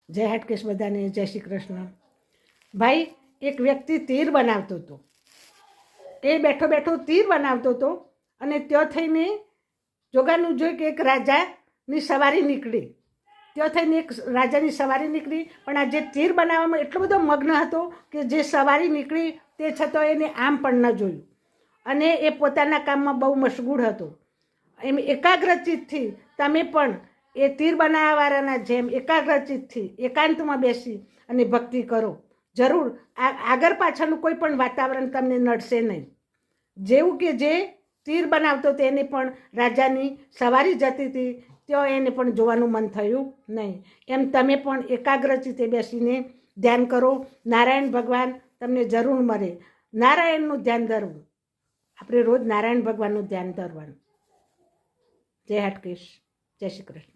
જય હાટકેશ બધાને, જય શ્રી કૃષ્ણ. ભાઈ, એક વ્યક્તિ તીર બનાવતો હતો. એ બેઠો બેઠો તીર બનાવતો હતો અને ત્યાં થઈને જોગાનું જોઈ કે એક રાજાની સવારી નીકળી. ત્યાં થઈને એક રાજાની સવારી નીકળી, પણ આ જે તીર બનાવવામાં એટલો બધો મગ્ન હતો કે જે સવારી નીકળી તે છતાં એને આમ પણ ન જોયું અને એ પોતાના કામમાં બહુ મશગુલ હતો. એમ એકાગ્રચિતથી તમે પણ એ તીર બનાવવાવાળાના જેમ એકાગ્રચિતથી એકાંતમાં બેસી અને ભક્તિ કરો. જરૂર આગળ પાછળનું કોઈ પણ વાતાવરણ તમને નડશે નહીં. જેવું કે જે તીર બનાવતો તેને પણ રાજાની સવારી જતી હતી, ત્યાં એને પણ જોવાનું મન થયું નહીં. એમ તમે પણ એકાગ્રચિતે બેસીને ધ્યાન કરો. નારાયણ ભગવાન તમને જરૂર મળે. નારાયણનું ધ્યાન ધરવું. આપણે રોજ નારાયણ ભગવાનનું ધ્યાન ધરવાનું. જય હાટકેશ, જય શ્રી કૃષ્ણ.